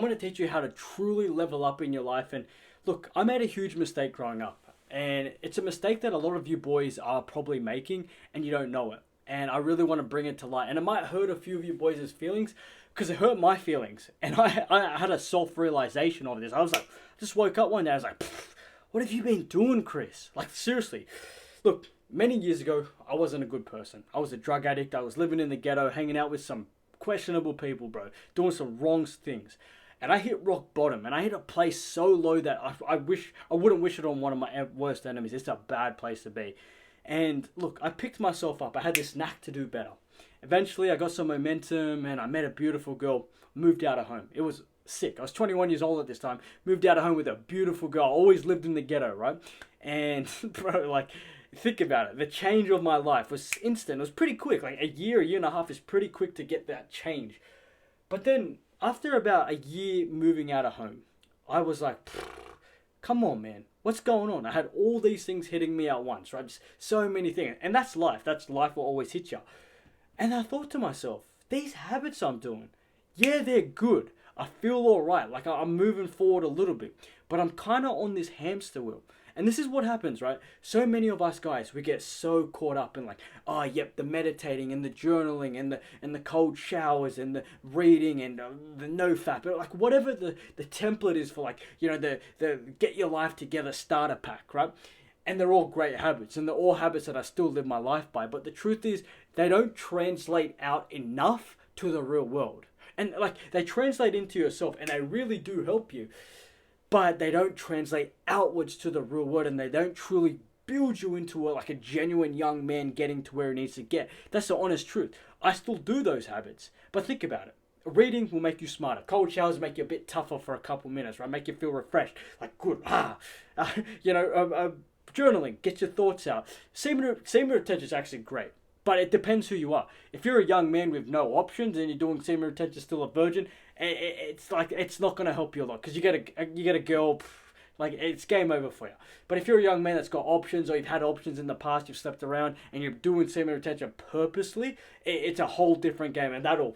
going to teach you how to truly level up in your life. And look, I made a huge mistake growing up. And it's a mistake that a lot of you boys are probably making and you don't know it. And I really want to bring it to light. And it might hurt a few of you boys' feelings because it hurt my feelings. And I had a self-realization of this. I was like, just woke up one day. I was like, what have you been doing, Chris? Like, seriously. Look, many years ago, I wasn't a good person. I was a drug addict. I was living in the ghetto, hanging out with some questionable people, bro. Doing some wrong things. And I hit rock bottom, and I hit a place so low that I wouldn't wish it on one of my worst enemies. It's a bad place to be. And look, I picked myself up. I had this knack to do better. Eventually, I got some momentum, and I met a beautiful girl, moved out of home. It was sick. I was 21 years old at this time, moved out of home with a beautiful girl. I always lived in the ghetto, right? And, bro, like, think about it. The change of my life was instant. It was pretty quick. Like, a year and a half is pretty quick to get that change. But then, after about a year moving out of home, I was like, come on, man. What's going on? I had all these things hitting me at once, right? Just so many things. And that's life. That's life will always hit you. And I thought to myself, these habits I'm doing, yeah, they're good. I feel all right. Like I'm moving forward a little bit. But I'm kind of on this hamster wheel. And this is what happens, right? So many of us guys, we get so caught up in like, oh, yep, the meditating and the journaling and the cold showers and the reading and the no-fap. But like whatever the template is for like, you know, the get your life together starter pack, right? And they're all great habits. And they're all habits that I still live my life by. But the truth is, they don't translate out enough to the real world. And like, they translate into yourself and they really do help you. But they don't translate outwards to the real world, and they don't truly build you into like a genuine young man getting to where he needs to get. That's the honest truth. I still do those habits, but think about it. Reading will make you smarter. Cold showers make you a bit tougher for a couple minutes, right? Make you feel refreshed, like good. Journaling, get your thoughts out. Semen retention is actually great. But it depends who you are. If you're a young man with no options and you're doing semen retention still a virgin, it's like it's not going to help you a lot because you get a girl, like it's game over for you. But if you're a young man that's got options or you've had options in the past, you've slept around and you're doing semen retention purposely, it's a whole different game and that'll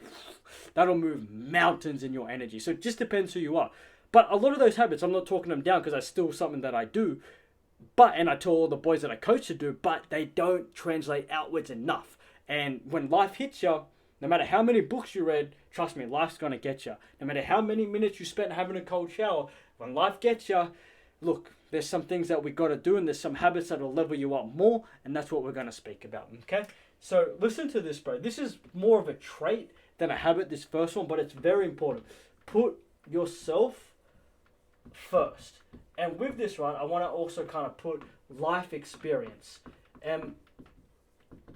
move mountains in your energy. So it just depends who you are. But a lot of those habits, I'm not talking them down because that's still something that I do. And I tell all the boys that I coach to do, but they don't translate outwards enough. And when life hits you, no matter how many books you read, trust me, life's going to get you. No matter how many minutes you spent having a cold shower, when life gets you, look, there's some things that we got to do and there's some habits that will level you up more. And that's what we're going to speak about, okay? So listen to this, bro. This is more of a trait than a habit, this first one, but it's very important. Put yourself first. And with this, right, I want to also kind of put life experience. And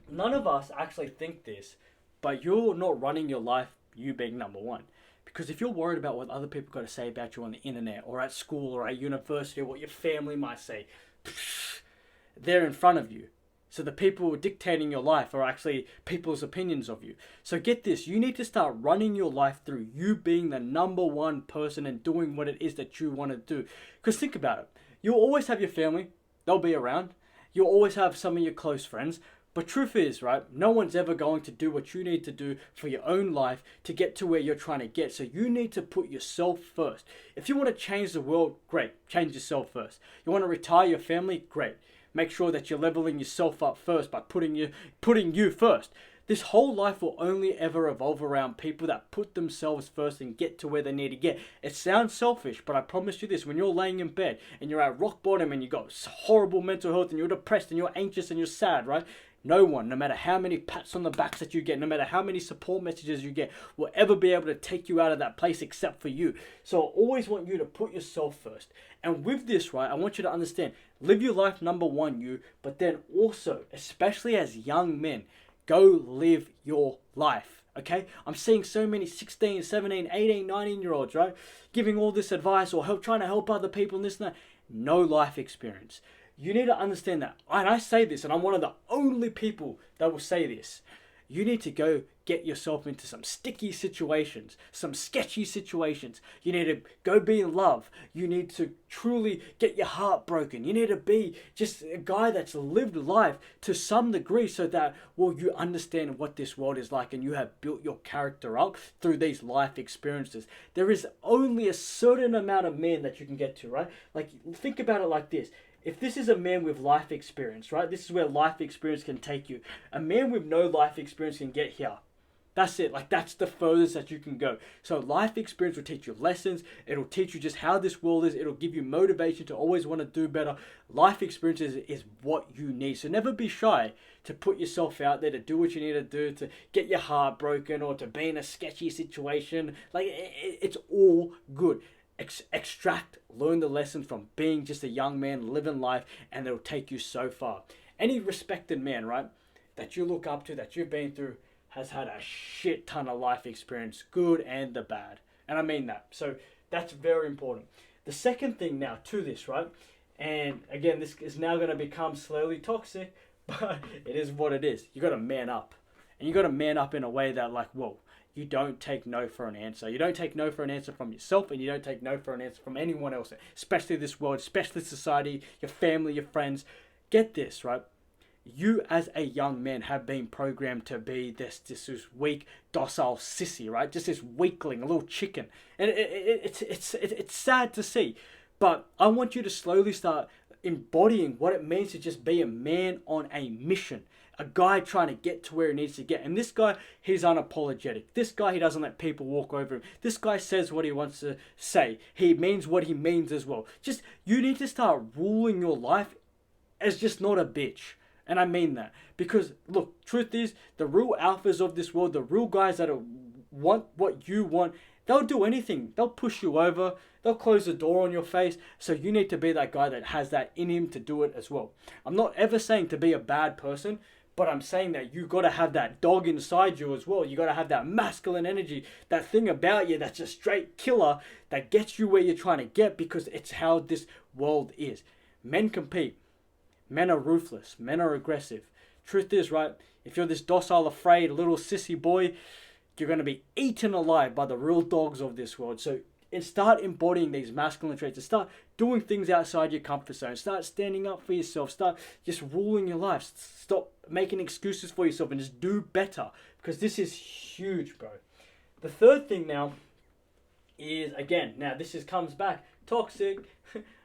none of us actually think this, but you're not running your life, you being number one. Because if you're worried about what other people got to say about you on the internet or at school or at university or what your family might say, they're in front of you. So the people dictating your life are actually people's opinions of you. So get this, you need to start running your life through you being the number one person and doing what it is that you want to do. Because think about it, you'll always have your family, they'll be around. You'll always have some of your close friends. But truth is, right, no one's ever going to do what you need to do for your own life to get to where you're trying to get. So you need to put yourself first. If you want to change the world, great, change yourself first. You want to retire your family, great. Make sure that you're leveling yourself up first by putting you first. This whole life will only ever evolve around people that put themselves first and get to where they need to get. It sounds selfish, but I promise you this, when you're laying in bed and you're at rock bottom and you've got horrible mental health and you're depressed and you're anxious and you're sad, right? No one, no matter how many pats on the backs that you get, no matter how many support messages you get, will ever be able to take you out of that place except for you. So I always want you to put yourself first. And with this, right, I want you to understand, live your life number one, you, but then also, especially as young men, go live your life, okay? I'm seeing so many 16, 17, 18, 19-year-olds, right, giving all this advice or trying to help other people and this and that. No life experience. You need to understand that. And I say this, and I'm one of the only people that will say this. you need to go get yourself into some sticky situations, some sketchy situations. You need to go be in love. You need to truly get your heart broken. You need to be just a guy that's lived life to some degree so that, well, you understand what this world is like and you have built your character up through these life experiences. There is only a certain amount of man that you can get to, right? Like, think about it like this. If this is a man with life experience, right? This is where life experience can take you. A man with no life experience can get here. That's it. Like, that's the furthest that you can go. So life experience will teach you lessons. It'll teach you just how this world is. It'll give you motivation to always want to do better. Life experience is what you need. So never be shy to put yourself out there, to do what you need to do, to get your heart broken or to be in a sketchy situation. Like, it's all good. Extract, learn the lesson from being just a young man, living life, and it'll take you so far. Any respected man, right, that you look up to, that you've been through, has had a shit ton of life experience, good and the bad. And I mean that. So that's very important. The second thing now to this, right, and again, this is now going to become slowly toxic, but it is what it is. You got to man up. And you got to man up in a way that, like, whoa, you don't take no for an answer. You don't take no for an answer from yourself, and you don't take no for an answer from anyone else, especially this world, especially society, your family, your friends. Get this, right? You as a young man have been programmed to be this weak, docile sissy, right? Just this weakling, a little chicken. And it's sad to see. But I want you to slowly start embodying what it means to just be a man on a mission. A guy trying to get to where he needs to get. And this guy, he's unapologetic. This guy, he doesn't let people walk over him. This guy says what he wants to say. He means what he means as well. Just, you need to start ruling your life as just not a bitch. And I mean that. Because, look, truth is, the real alphas of this world, the real guys that want what you want, they'll do anything. They'll push you over. They'll close the door on your face. So you need to be that guy that has that in him to do it as well. I'm not ever saying to be a bad person, but I'm saying that you got to have that dog inside you as well. You got to have that masculine energy, that thing about you that's a straight killer that gets you where you're trying to get, because it's how this world is. Men compete. Men are ruthless. Men are aggressive. Truth is, right, if you're this docile, afraid, little sissy boy, you're going to be eaten alive by the real dogs of this world. So start embodying these masculine traits, and start doing things outside your comfort zone. Start standing up for yourself. Start just ruling your life. Stop making excuses for yourself and just do better, because this is huge, bro. The third thing now is, again, now this comes back, toxic,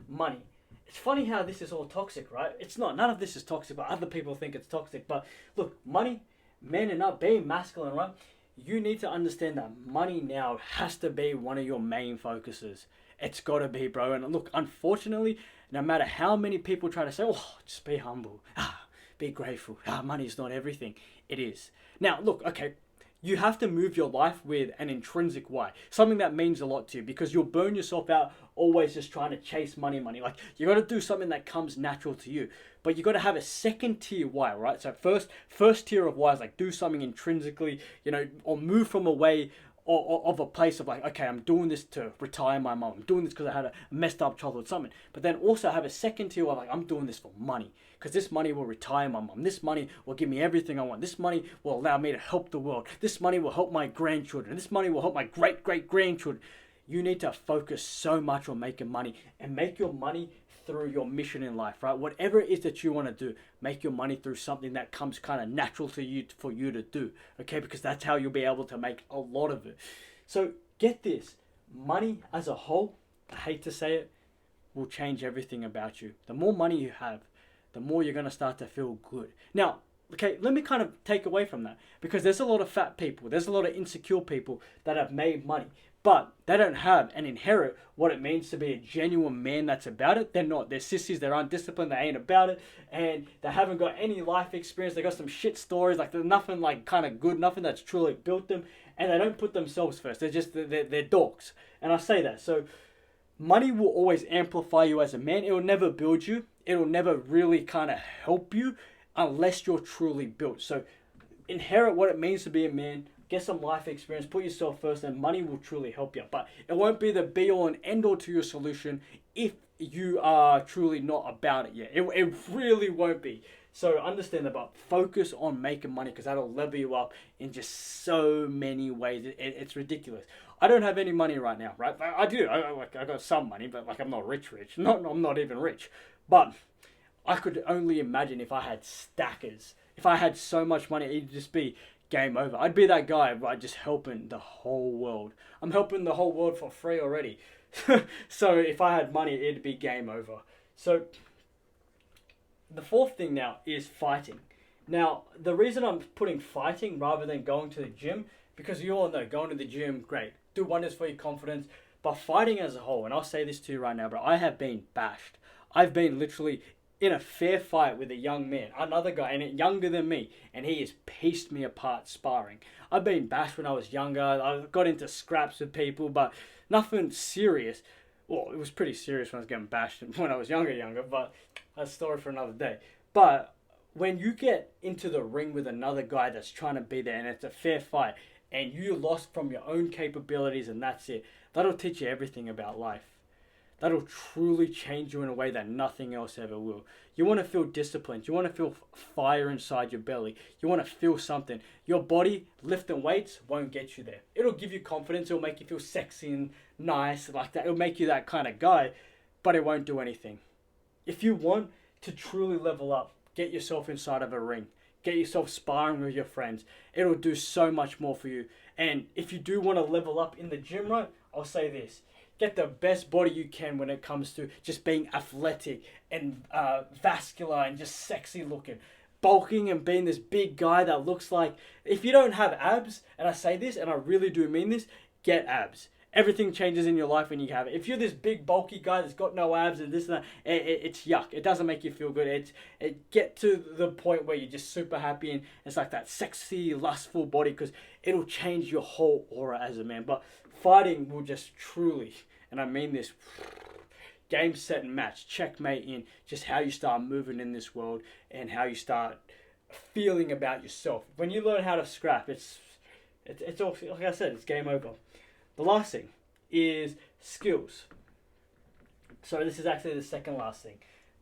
money. It's funny how this is all toxic, right? It's not. None of this is toxic, but other people think it's toxic. But look, money, men and up, being masculine, right? You need to understand that money now has to be one of your main focuses. It's got to be, bro. And look, unfortunately, no matter how many people try to say, oh, just be humble, be grateful, money's not everything. It is. Now, look, okay, you have to move your life with an intrinsic why. Something that means a lot to you, because you'll burn yourself out always just trying to chase money. Like, you got to do something that comes natural to you. But you got to have a second tier why, right? So first tier of why is like do something intrinsically, or move from a way of a place of like, okay, I'm doing this to retire my mom. I'm doing this because I had a messed up childhood, something. But then also have a second tier of like, I'm doing this for money, because this money will retire my mom. This money will give me everything I want. This money will allow me to help the world. This money will help my grandchildren. This money will help my great-great-grandchildren. You need to focus so much on making money, and make your money through your mission in life, right? Whatever it is that you want to do, make your money through something that comes kind of natural to you, for you to do, okay? Because that's how you'll be able to make a lot of it. So get this, money as a whole, I hate to say it, will change everything about you. The more money you have, the more you're going to start to feel good. Now, okay, let me kind of take away from that, because there's a lot of fat people, there's a lot of insecure people that have made money, but they don't have and inherit what it means to be a genuine man that's about it. They're not. They're sissies. They're undisciplined. They ain't about it. And they haven't got any life experience. They got some shit stories. Like, there's nothing like kind of good. Nothing that's truly built them. And they don't put themselves first. They're just, they're dogs. And I say that. So money will always amplify you as a man. It will never build you. It will never really kind of help you unless you're truly built. So inherit what it means to be a man. Get some life experience, put yourself first, and money will truly help you. But it won't be the be-all and end-all to your solution if you are truly not about it yet. It really won't be. So understand that, but focus on making money because that'll level you up in just so many ways. It's ridiculous. I don't have any money right now, right? I do. I got some money, but like I'm not rich. I'm not even rich. But I could only imagine if I had stackers. If I had so much money, it'd just be game over. I'd be that guy, right? Just helping the whole world. I'm helping the whole world for free already. So if I had money, it'd be game over. So the fourth thing now is fighting. Now, the reason I'm putting fighting rather than going to the gym, because you all know going to the gym, great, do wonders for your confidence, but fighting as a whole, and I'll say this to you right now, bro, I have been bashed. I've been literally in a fair fight with a young man, another guy, and younger than me, and he has pieced me apart sparring. I've been bashed when I was younger. I got into scraps with people, but nothing serious. Well, it was pretty serious when I was getting bashed when I was younger, but that's a story for another day. But when you get into the ring with another guy that's trying to be there, and it's a fair fight, and you lost from your own capabilities, and that's it, that'll teach you everything about life. That'll truly change you in a way that nothing else ever will. You want to feel disciplined. You want to feel fire inside your belly. You want to feel something. Your body lifting weights won't get you there. It'll give you confidence. It'll make you feel sexy and nice like that. It'll make you that kind of guy, but it won't do anything. If you want to truly level up, get yourself inside of a ring. Get yourself sparring with your friends. It'll do so much more for you. And if you do want to level up in the gym, right, I'll say this. Get the best body you can when it comes to just being athletic and vascular and just sexy looking. Bulking and being this big guy that looks like... If you don't have abs, and I say this, and I really do mean this, get abs. Everything changes in your life when you have it. If you're this big bulky guy that's got no abs and this and that, it's yuck. It doesn't make you feel good. It get to the point where you're just super happy and it's like that sexy, lustful body because it'll change your whole aura as a man. But fighting will just truly, and I mean this, game, set, and match, checkmate in just how you start moving in this world and how you start feeling about yourself. When you learn how to scrap, it's all, like I said, it's game over. The last thing is skills. So this is actually the second last thing.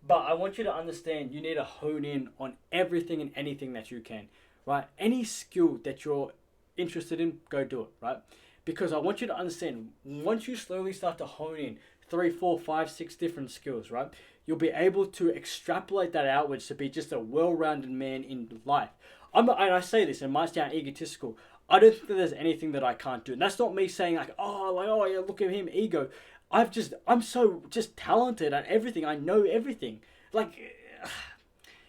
But I want you to understand you need to hone in on everything and anything that you can, right? Any skill that you're interested in, go do it, right? Because I want you to understand, once you slowly start to hone in 3, 4, 5, 6 different skills, right? You'll be able to extrapolate that outwards to be just a well-rounded man in life. And I say this, and it might sound egotistical, I don't think that there's anything that I can't do. And that's not me saying oh yeah, look at him, ego. I'm so just talented at everything. I know everything. Like,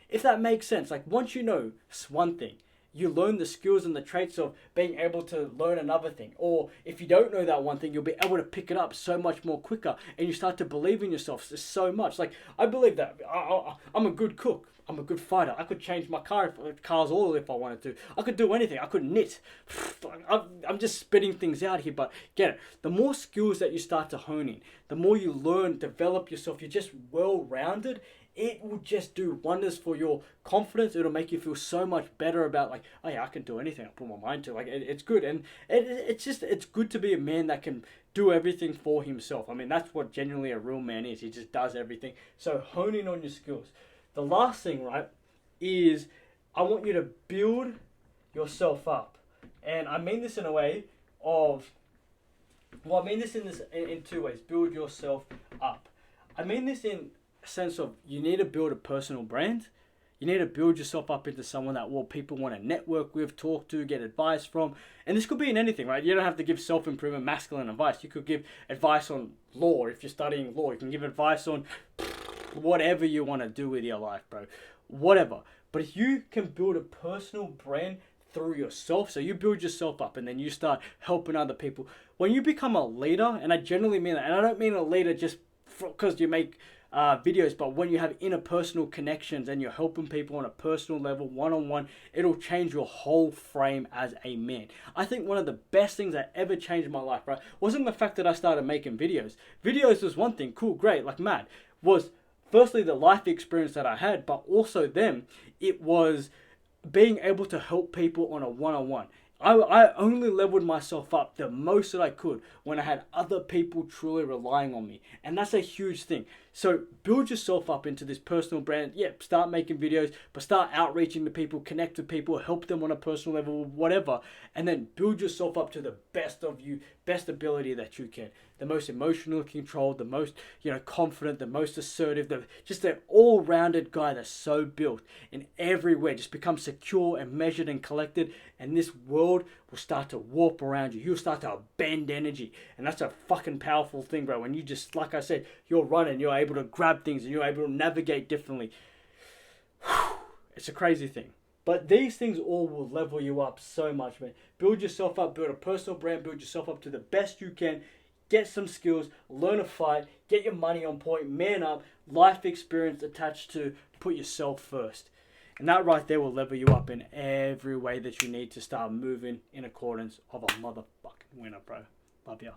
if that makes sense. Like, once you know one thing, you learn the skills and the traits of being able to learn another thing. Or if you don't know that one thing, you'll be able to pick it up so much more quicker. And you start to believe in yourself so much. Like, I believe that I'm a good cook. I'm a good fighter. I could change my car's oil if I wanted to. I could do anything. I could knit. I'm just spitting things out here, but get it. The more skills that you start to hone in, the more you learn, develop yourself, you're just well-rounded, it will just do wonders for your confidence. It'll make you feel so much better about like, oh yeah, I can do anything I put my mind to. Like, it's good. And it's good to be a man that can do everything for himself. I mean, that's what genuinely a real man is. He just does everything. So hone in on your skills. The last thing, right, is I want you to build yourself up. And I mean this in a way of, well, I mean this in 2 ways. Build yourself up. I mean this in a sense of you need to build a personal brand. You need to build yourself up into someone that people want to network with, talk to, get advice from. And this could be in anything, right? You don't have to give self-improvement, masculine advice. You could give advice on law if you're studying law. You can give advice on whatever you want to do with your life, bro. Whatever. But if you can build a personal brand through yourself, so you build yourself up and then you start helping other people. When you become a leader, and I generally mean that, and I don't mean a leader just because you make videos, but when you have interpersonal connections and you're helping people on a personal level, one-on-one, it'll change your whole frame as a man. I think one of the best things that ever changed my life, right, wasn't the fact that I started making videos. Videos was one thing, cool, great, like mad, was firstly the life experience that I had, but also it was being able to help people on a one-on-one. I only leveled myself up the most that I could when I had other people truly relying on me. And that's a huge thing. So build yourself up into this personal brand. Yeah, start making videos, but start outreaching to people, connect with people, help them on a personal level, whatever. And then build yourself up to the best of you, best ability that you can. The most emotionally controlled, the most, confident, the most assertive, just an all-rounded guy that's so built in every way. Just become secure and measured and collected, and this world will start to warp around you. You'll start to bend energy, and that's a fucking powerful thing, bro. When you just, like I said, you're running, you're able to grab things, and you're able to navigate differently. It's a crazy thing. But these things all will level you up so much, man. Build yourself up, build a personal brand, build yourself up to the best you can. Get some skills, learn a fight, get your money on point, man up, life experience attached to put yourself first. And that right there will level you up in every way that you need to start moving in accordance of a motherfucking winner, bro. Love ya.